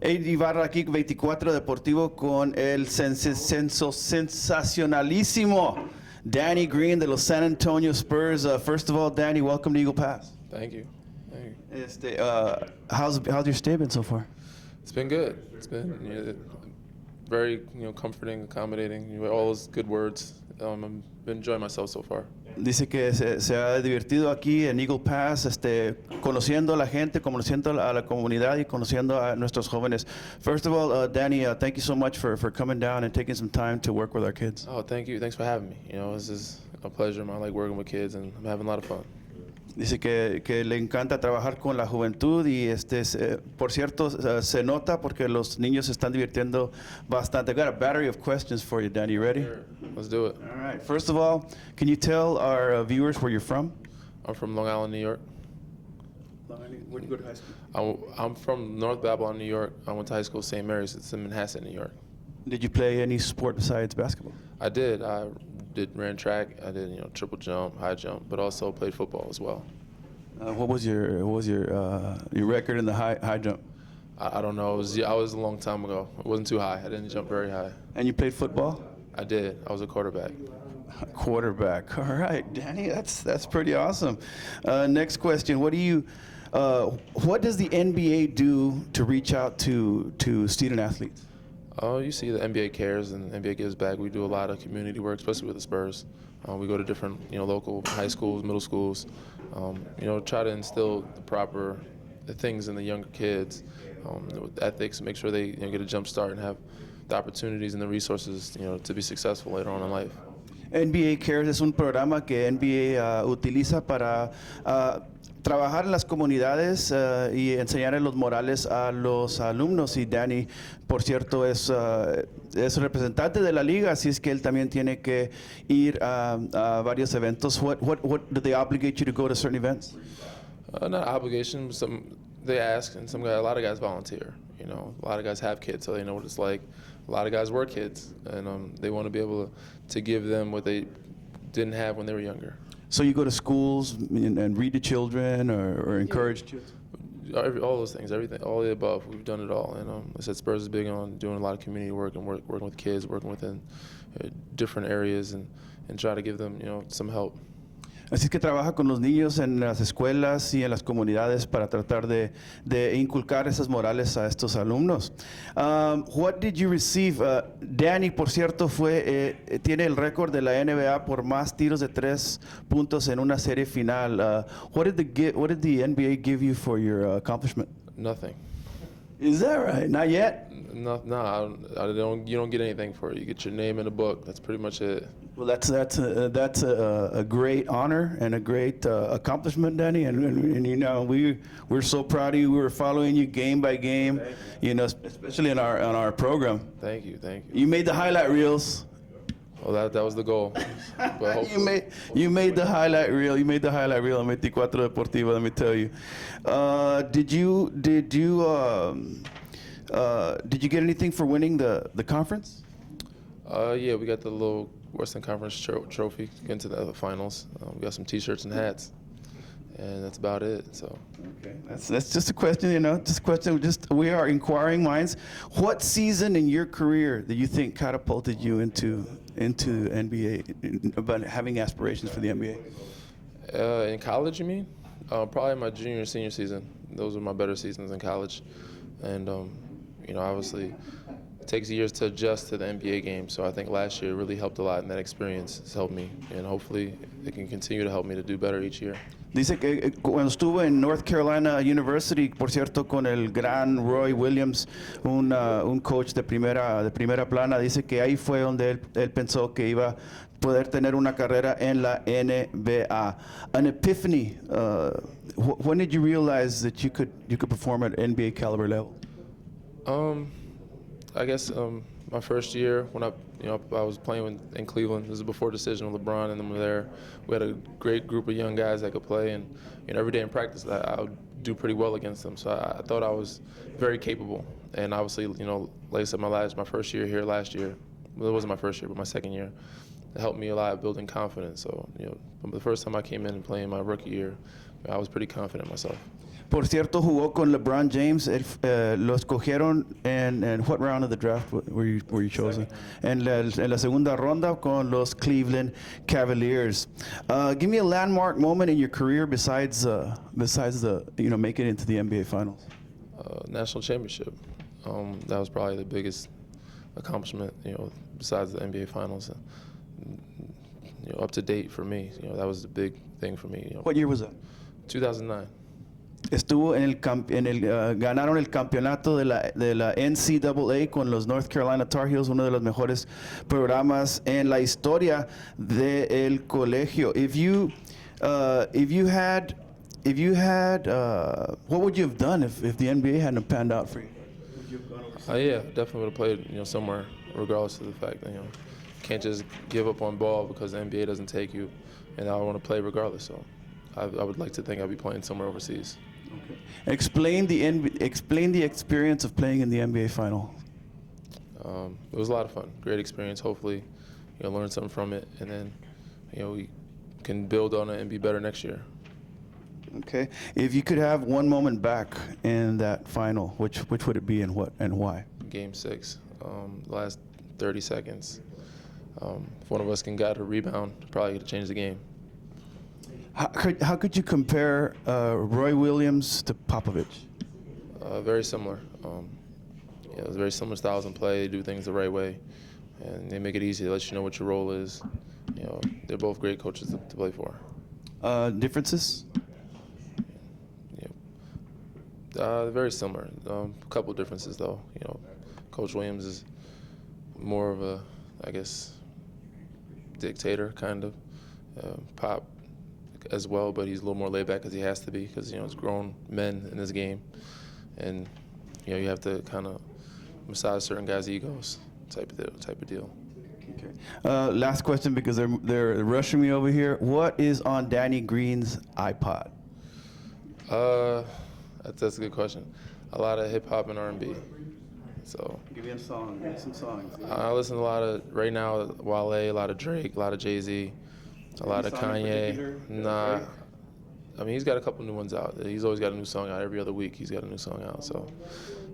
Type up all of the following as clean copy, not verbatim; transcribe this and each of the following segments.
Eddie Ibarra aquí, 24 Deportivo, con el sensacionalísimo Danny Green de los San Antonio Spurs. First of all, Danny, welcome to Eagle Pass. Thank you. Thank you. How's your stay been so far? It's been good. It's been very comforting, accommodating. All those good words. I've been enjoying myself so far. Dice que se ha divertido aquí en Eagle Pass, conociendo a la gente, conociendo a la comunidad y conociendo a nuestros jóvenes. First of all, Danny, thank you so much for coming down and taking some time to work with our kids. Oh, thank you. Thanks for having me. This is a pleasure. I like working with kids, and I'm having a lot of fun. Dice que le encanta trabajar con la juventud y por cierto se nota porque los niños se están divirtiendo bastante. I've got a battery of questions for you, Danny. You ready? Sure. Let's do it. All right. First of all, can you tell our viewers where you're from? I'm from Long Island, New York. Where did you go to high school? I'm from North Babylon, New York. I went to high school at St. Mary's. It's in Manhasset, New York. Did you play any sport besides basketball? I did. Ran track. I did triple jump, high jump, but also played football as well. What was your record in the high jump? I don't know. I was a long time ago. It wasn't too high. I didn't jump very high. And you played football? I did. I was a quarterback. Quarterback. All right, Danny. That's pretty awesome. Next question. What does the NBA do to reach out to student athletes? Oh, you see the NBA cares and the NBA gives back. We do a lot of community work, especially with the Spurs. We go to different, local high schools, middle schools. Try to instill the proper things in the younger kids, with ethics, make sure they get a jump start and have the opportunities and the resources, to be successful later on in life. NBA Cares es un programa que NBA utiliza para trabajar en las comunidades y enseñar los morales a los alumnos. Y Danny, por cierto, es representante de la liga, así es que él también tiene que ir a varios eventos. What do they obligate you to go to certain events? Not obligation. They ask, and a lot of guys volunteer. A lot of guys have kids, so they know what it's like. A lot of guys were kids, and they want to be able to give them what they didn't have when they were younger. So you go to schools and read to children or encourage children? All those things, everything, all of the above. We've done it all. And I said Spurs is big on doing a lot of community work and working with kids, working within different areas and try to give them, some help. Así es que trabaja con los niños en las escuelas y en las comunidades para tratar de inculcar esas morales a estos alumnos. What did you receive? Danny, por cierto, tiene el récord de la NBA por más tiros de 3 puntos en una serie final. What did the NBA give you for your accomplishment? Nothing. Is that right? Not yet? No, you don't get anything for it. You get your name in a book. That's pretty much it. Well, that's a great honor and a great accomplishment, Danny. And we're so proud of you. We were following you game by game, especially on our program. Thank you. You made the highlight reels. Well, that was the goal. But you made the highlight reel. You made the highlight reel on 24 Deportivo. Let me tell you. Did you get anything for winning the conference? Yeah, we got the little Western Conference trophy, get into the finals. We got some T-shirts and hats, and that's about it. So. Okay, that's just a question, just a question. We are inquiring minds. What season in your career do you think catapulted you into NBA, about having aspirations for the NBA? In college, you mean? Probably my junior and senior season. Those were my better seasons in college, and obviously. It takes years to adjust to the NBA game, so I think last year really helped a lot, and that experience has helped me, and hopefully it can continue to help me to do better each year. Dice que cuando estuvo en North Carolina University, por cierto, con el gran Roy Williams, un coach de primera plana, dice que ahí fue donde él pensó que iba a poder tener una carrera en la NBA. An epiphany. When did you realize that you could perform at NBA caliber level? I guess my first year when I was playing in Cleveland. This was before decision with LeBron and them were there. We had a great group of young guys that could play, and every day in practice I would do pretty well against them. So I thought I was very capable. And obviously, like I said, my first year here last year. Well, it wasn't my first year, but my second year. It helped me a lot building confidence. So the first time I came in and playing my rookie year, I was pretty confident in myself. Por cierto, jugó con LeBron James. Lo escogieron en what round of the draft were you chosen? En la segunda ronda con los Cleveland Cavaliers. Give me a landmark moment in your career besides the making it into the NBA Finals. National championship. That was probably the biggest accomplishment, besides the NBA Finals. Up to date for me. That was the big thing for me. What year was that? 2009. Estuvo ganaron el campeonato de la NCAA con los North Carolina Tar Heels, uno de los mejores programas en la historia del colegio. If you had, what would you have done if the NBA hadn't panned out for you? Yeah, definitely would have played, somewhere, regardless of the fact that, you can't just give up on ball because the NBA doesn't take you, and I want to play regardless. So, I would like to think I'd be playing somewhere overseas. Okay. Explain the experience of playing in the NBA final. It was a lot of fun, great experience. Hopefully, learn something from it, and then, we can build on it and be better next year. Okay. If you could have one moment back in that final, which would it be and why? Game 6, last 30 seconds. If one of us can get a rebound, probably could change the game. How could you compare Roy Williams to Popovich? Very similar. It's very similar styles in play. They do things the right way, and they make it easy. They let you know what your role is. They're both great coaches to play for. Differences? Very similar. A couple differences though. Coach Williams is more of a, I guess, dictator kind of. Pop as well, but he's a little more laid back because he has to be, because it's grown men in this game, and you have to kind of massage certain guys' egos, type of deal. Okay. Last question, because they're rushing me over here. What is on Danny Green's iPod? That's a good question. A lot of hip hop and R&B. So. Give me a song. Give me some songs. I listen to a lot of, right now, Wale, a lot of Drake, a lot of Jay-Z, a lot of Kanye. Nah, I mean, he's got a couple new ones out. He's always got a new song out every other week. He's got a new song out. So,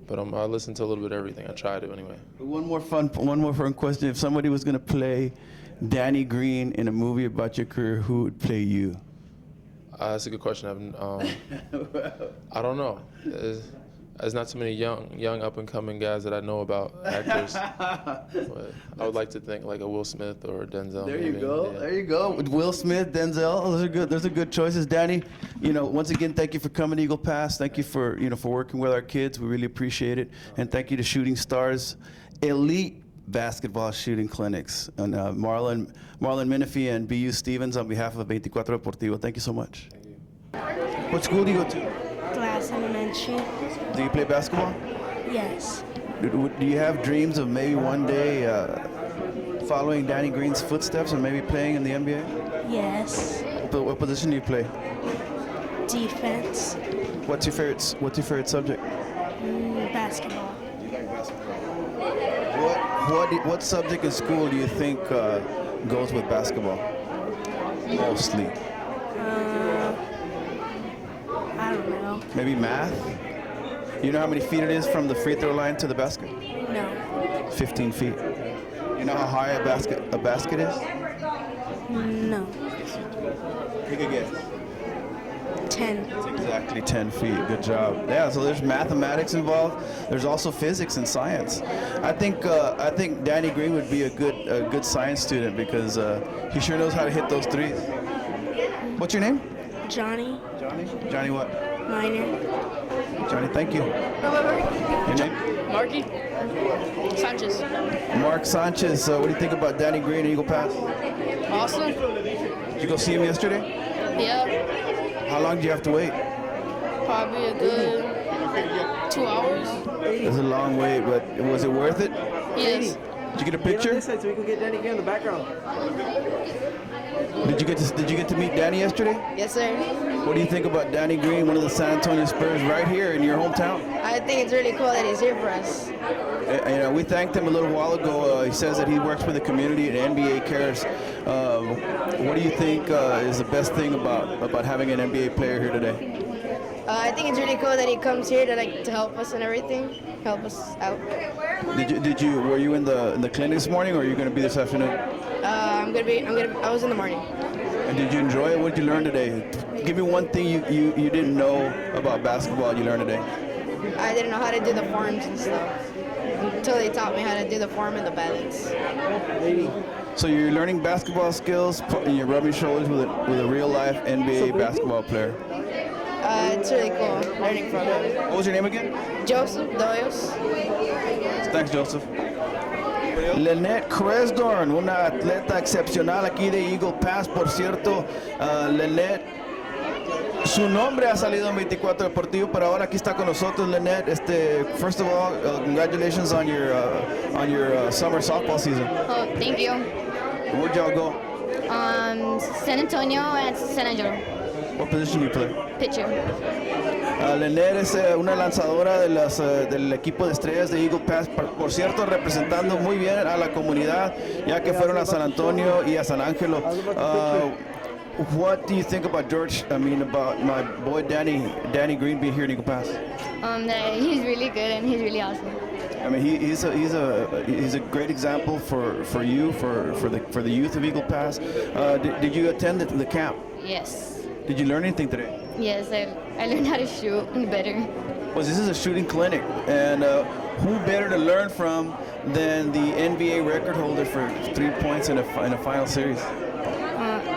but I listen to a little bit of everything. I try to anyway. One more fun question. If somebody was going to play Danny Green in a movie about your career, who would play you? That's a good question. I don't know. There's not too many young up-and-coming guys that I know about, actors. But I would like to think like a Will Smith or a Denzel. There maybe. you go. Yeah. There you go. Will Smith, Denzel. Those are good. Those are good choices. Danny, once again, thank you for coming to Eagle Pass. Thank you for for working with our kids. We really appreciate it. And thank you to Shooting Stars, elite basketball shooting clinics, and Marlon Minify and BU Stevens on behalf of 24 Deportivo. Thank you so much. Thank you. What school do you go to? Glass Elementary. Do you play basketball? Yes. Do you have dreams of maybe one day following Danny Green's footsteps and maybe playing in the NBA? Yes. What position do you play? Defense. What's your favorite subject? Basketball. You like basketball. What subject in school do you think goes with basketball mostly? I don't know. Maybe math? You know how many feet it is from the free throw line to the basket? No. 15 feet. You know how high a basket is? No. Take a guess. 10. It's exactly 10 feet. Good job. Yeah, so there's mathematics involved. There's also physics and science. I think Danny Green would be a good science student because he sure knows how to hit those threes. What's your name? Johnny. Johnny what? Minor. Johnny, thank you. Your name? Marky Sanchez. Mark Sanchez. What do you think about Danny Green and Eagle Pass? Awesome. Did you go see him yesterday? Yeah, How long did you have to wait? probably a good 2 hours. It was a long wait, but was it worth it? Yes. Did you get a Get on picture? this side so we can get Danny again in the background. Did you get to meet Danny yesterday? Yes, sir. What do you think about Danny Green, one of the San Antonio Spurs, right here in your hometown? I think it's really cool that he's here for us. We thanked him a little while ago. He says that he works for the community and NBA cares. What do you think is the best thing about having an NBA player here today? I think it's really cool that he comes here to help us and everything, help us out. Were you in the clinic this morning, or are you going to be this afternoon? I was in the morning. And did you enjoy it? What did you learn today? Give me one thing you didn't know about basketball you learned today. I didn't know how to do the forms and stuff until they taught me how to do the form and the balance. So you're learning basketball skills, and you're rubbing shoulders with a real life NBA basketball player. It's really cool learning from him. What was your name again? Joseph Doyos. Thanks, Joseph. Lynette Cresdorn, una atleta excepcional aquí de Eagle Pass, por cierto. Lynette, su nombre ha salido en 24 Deportivo, pero ahora aquí está con nosotros, Lynette. First of all, congratulations on your summer softball season. Oh, thank you. Where'd y'all go? San Antonio and San Angelo. What position do you play? Pitcher. Lynette es una lanzadora del equipo de estrellas de Eagle Pass, por cierto, representando muy bien a la comunidad, ya que fueron a San Antonio y a San Angelo. What do you think about about my boy Danny Green being here in Eagle Pass? That he's really good and he's really awesome. I mean, he's a great example for you, for the youth of Eagle Pass. Did you attend the camp? Yes. Did you learn anything today? Yes, I learned how to shoot better. Well, this is a shooting clinic, and who better to learn from than the NBA record holder for 3 points in a final series?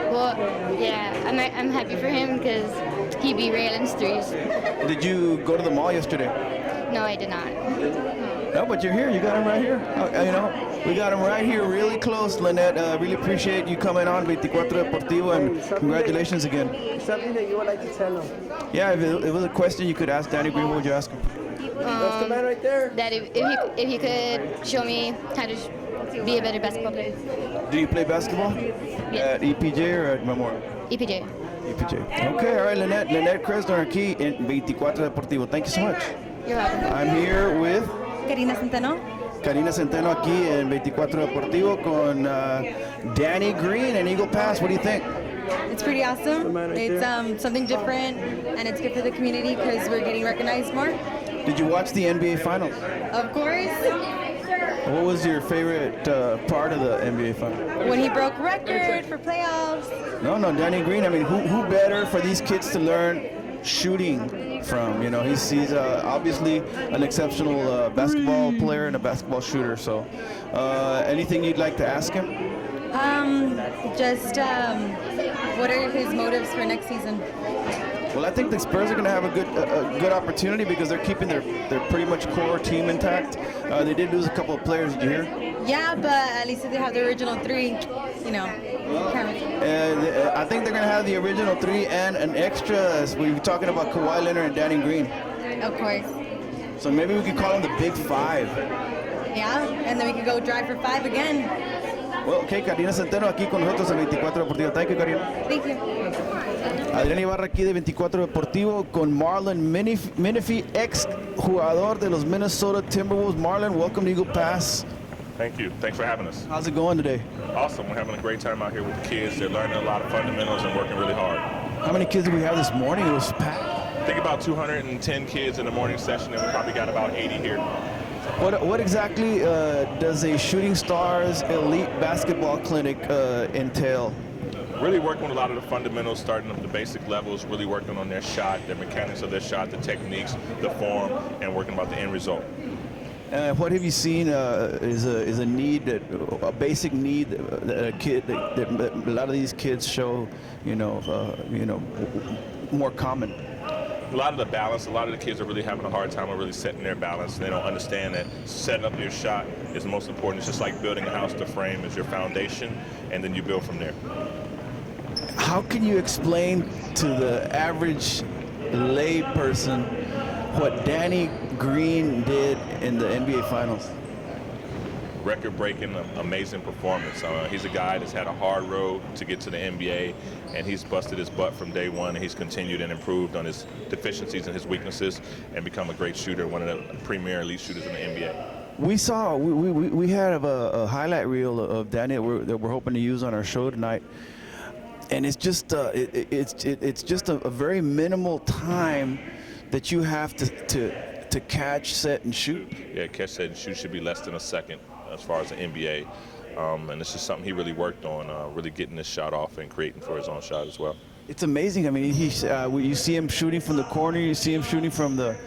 Well, yeah, I'm happy for him because he beat Ray Allen's threes. Did you go to the mall yesterday? No, I did not. No, but you're here. You got him right here. We got him right here, really close, Lynette. Really appreciate you coming on 24 Deportivo, and congratulations again. Something that you would like to tell him. Yeah, if it was a question you could ask Danny Green, what would you ask him? That's the man right there. That if he could show me how to be a better basketball player. Do you play basketball? Yes. At EPJ or at Memorial? EPJ. EPJ. Okay, all right, Lynette Cresdorn aquí en 24 Deportivo. Thank you so much. You're welcome. I'm here with Karina Centeno. Karina Centeno aquí en 24 Deportivo con Danny Green and Eagle Pass. What do you think? It's pretty awesome. It's something different, and it's good for the community because we're getting recognized more. Did you watch the NBA Finals? Of course. What was your favorite part of the NBA Finals? When he broke record for playoffs. No, Danny Green. I mean, who better for these kids to learn shooting from? He's obviously an exceptional basketball player and a basketball shooter. So, anything you'd like to ask him? What are his motives for next season? Well, I think the Spurs are going to have a good opportunity because they're keeping their pretty much core team intact. They did lose a couple of players. Did you hear? Yeah, but at least if they have the original three, I think they're going to have the original three and an extra. As we were talking about Kawhi Leonard and Danny Green. Of course. So maybe we could call them the Big Five. Yeah, and then we could go drive for 5 again. Well, okay, Karina Centeno aquí con nosotros en 24 Deportivo. Thank you, Karina. Thank you. Adrián Ibarra aquí de 24 Deportivo con Marlon Minify, ex jugador de los Minnesota Timberwolves. Marlon, welcome to Eagle Pass. Thank you. Thanks for having us. How's it going today? Awesome. We're having a great time out here with the kids. They're learning a lot of fundamentals and working really hard. How many kids did we have this morning? It was packed. I think about 210 kids in the morning session, and we probably got about 80 here. What exactly does a Shooting Stars elite basketball clinic entail? Really working with a lot of the fundamentals, starting at the basic levels, really working on their shot, their mechanics of their shot, the techniques, the form, and working about the end result. What have you seen is a need, a basic need that a lot of these kids show, more common? A lot of the balance, a lot of the kids are really having a hard time of really setting their balance. They don't understand that setting up your shot is the most important. It's just like building a house. The frame is your foundation, and then you build from there. How can you explain to the average lay person what Danny Green did in the NBA Finals? Record-breaking, amazing performance. He's a guy that's had a hard road to get to the NBA, and he's busted his butt from day one. And he's continued and improved on his deficiencies and his weaknesses, and become a great shooter, one of the premier elite shooters in the NBA. We had a highlight reel of Danny that we're hoping to use on our show tonight, and it's just it's just a very minimal time that you have to catch, set, and shoot? Yeah, catch, set, and shoot should be less than a second as far as the NBA. And this is something he really worked on, really getting this shot off and creating for his own shot as well. It's amazing. I mean, you see him shooting from the corner. You see him shooting from the,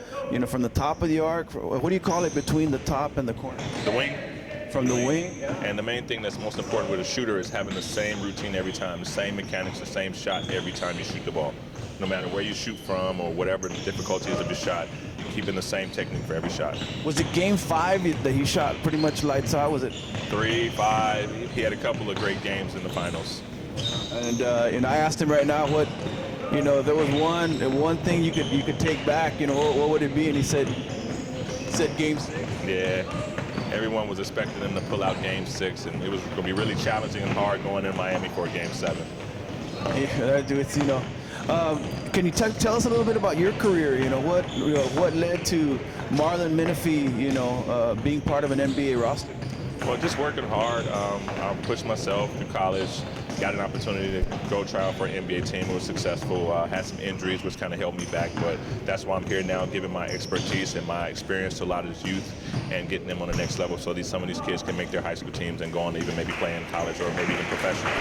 from the top of the arc. What do you call it between the top and the corner? The wing. From the wing. And the main thing that's most important with a shooter is having the same routine every time, the same mechanics, the same shot every time you shoot the ball. No matter where you shoot from or whatever the difficulty is of your shot, keeping the same technique for every shot. Was it game 5 that he shot pretty much lights out? Was it 3, 5? He had a couple of great games in the finals. And I asked him right now what, if there was one thing you could take back, what would it be? And he said game 6. Yeah, everyone was expecting him to pull out game 6, and it was going to be really challenging and hard going in Miami for game 7. Yeah, can you tell us a little bit about your career? What led to Marlon Minify, being part of an NBA roster? Well, just working hard. I pushed myself through college. Got an opportunity to go try out for an NBA team. It was successful. Had some injuries, which kind of held me back, but that's why I'm here now, giving my expertise and my experience to a lot of this youth and getting them on the next level so some of these kids can make their high school teams and go on to even maybe play in college or maybe even professional.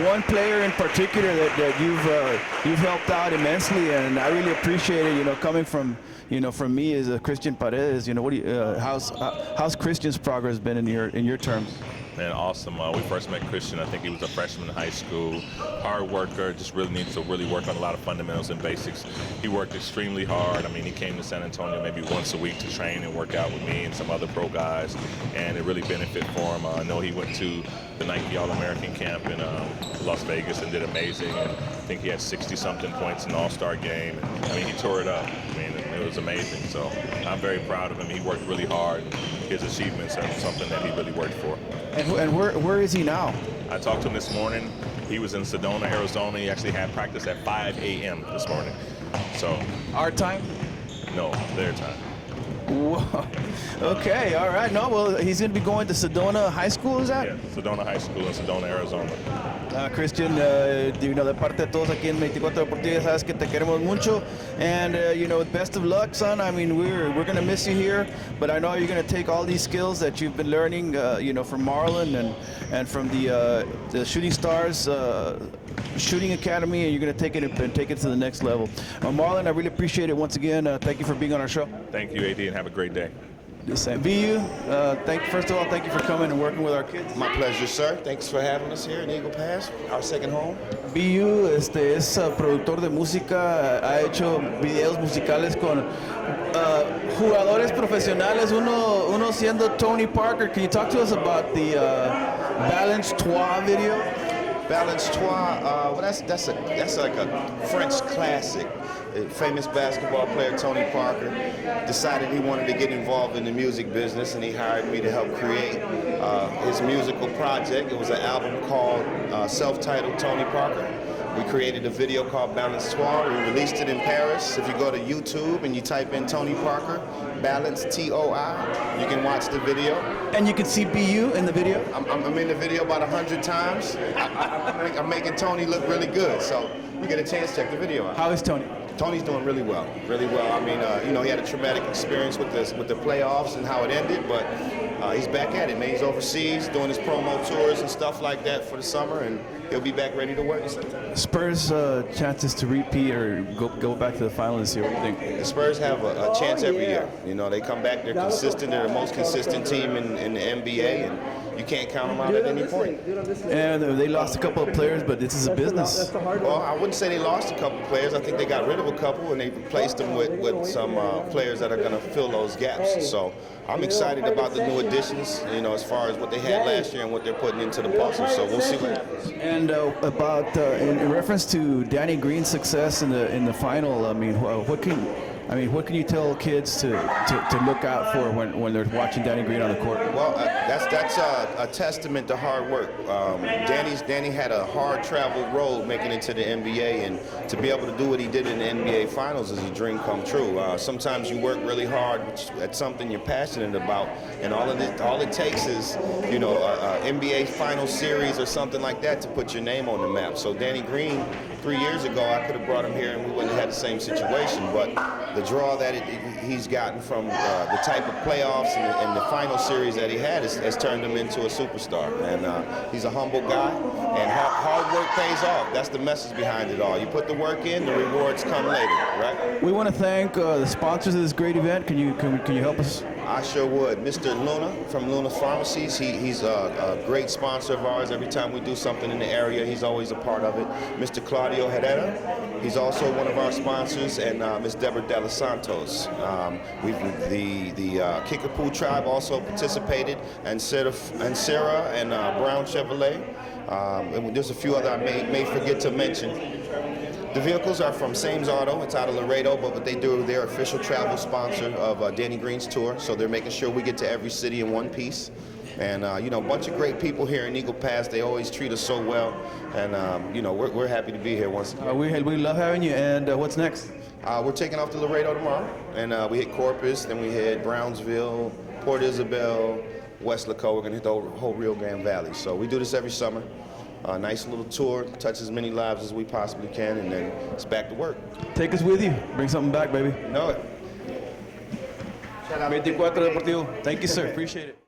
One player in particular that you've helped out immensely, and I really appreciate it. Coming from from me as a Christian Paredes. How's Christian's progress been in your terms? Man, awesome. We first met Christian, I think he was a freshman in high school. Hard worker, just really needs to work on a lot of fundamentals and basics. He worked extremely hard. I mean, he came to San Antonio maybe once a week to train and work out with me and some other pro guys, and it really benefited for him. I know he went to the Nike All-American camp in Las Vegas and did amazing, and I think he had 60-something points in the All-Star game. I mean, he tore it up. I mean, it was amazing. So I'm very proud of him. He worked really hard. His achievements are something that he really worked for. And where is he now? I talked to him this morning. He was in Sedona, Arizona. He actually had practice at 5 a.m. this morning. So our time? No, their time. Whoa. Okay, all right. No, well, he's going to be going to Sedona High School, is that? Yeah, Sedona High School in Sedona, Arizona. Christian, de parte de todos aquí en 24 Deportiva, sabes que te queremos mucho, and best of luck, son. I mean, we're going to miss you here, but I know you're going to take all these skills that you've been learning, from Marlon and from the Shooting Stars Shooting Academy, and you're going to take it to the next level. Marlon, I really appreciate it once again. Thank you for being on our show. Thank you, AD, and have a great day. The same. BU, first of all, thank you for coming and working with our kids. My pleasure, sir. Thanks for having us here in Eagle Pass, our second home. BU es productor de música, ha hecho videos musicales con jugadores profesionales, uno siendo Tony Parker. Can you talk to us about the Balance Toi video? Balance Toi, well, that's like a French classic. Famous basketball player Tony Parker decided he wanted to get involved in the music business, and he hired me to help create his musical project. It was an album called self-titled Tony Parker. We created a video called Balance Toi. We released it in Paris. If you go to YouTube and you type in Tony Parker, Balance T-O-I, you can watch the video. And you can see BU in the video? I'm in the video about 100 times. I'm making Tony look really good, so you get a chance to check the video out. How is Tony? Tony's doing really well, really well. I mean, he had a traumatic experience with the playoffs and how it ended, but he's back at it, man. He's overseas doing his promo tours and stuff like that for the summer, and he'll be back ready to work. Spurs chances to repeat or go back to the final this year. What do you think? The Spurs have a chance every year. They come back. They're consistent. They're the most consistent team in the NBA, and you can't count them out at any point. And they lost a couple of players, but this is a business. Well, I wouldn't say they lost a couple of players. I think they got rid of a couple, and they replaced them with some players that are going to fill those gaps. So I'm excited about the new additions, as far as what they had last year and what they're putting into the puzzle. So we'll see what happens. And about in reference to Danny Green's success in the final, I mean, what can you tell kids to look out for when they're watching Danny Green on the court? Well, that's a testament to hard work. Danny had a hard traveled road making it to the NBA, and to be able to do what he did in the NBA Finals is a dream come true. Sometimes you work really hard at something you're passionate about, and all it takes is a NBA Finals series or something like that to put your name on the map. So Danny Green, 3 years ago, I could have brought him here and we wouldn't have had the same situation. But the draw that he's gotten from the type of playoffs and the final series that he had has turned him into a superstar. And he's a humble guy, and hard work pays off. That's the message behind it all. You put the work in, the rewards come later, right? We want to thank the sponsors of this great event. Can you help us? I sure would. Mr. Luna from Luna's Pharmacies, he's a great sponsor of ours. Every time we do something in the area, he's always a part of it. Mr. Claudio Herrera, he's also one of our sponsors, and Ms. Deborah De Los Santos. The Kickapoo tribe also participated, and Sarah and Brown Chevrolet. And there's a few other I may forget to mention. The vehicles are from Sames Auto. It's out of Laredo, but what they do, they're official travel sponsor of Danny Green's tour, so they're making sure we get to every city in one piece. And, you know, a bunch of great people here in Eagle Pass. They always treat us so well, and, you know, we're happy to be here once again. We love having you, and what's next? We're taking off to Laredo tomorrow, and we hit Corpus, then we hit Brownsville, Port Isabel, West Laco. We're going to hit the whole Rio Grande Valley. So we do this every summer. A nice little tour, touch as many lives as we possibly can, and then it's back to work. Take us with you. Bring something back, baby. You know it. 24 Deportivo. Thank you, sir. Appreciate it.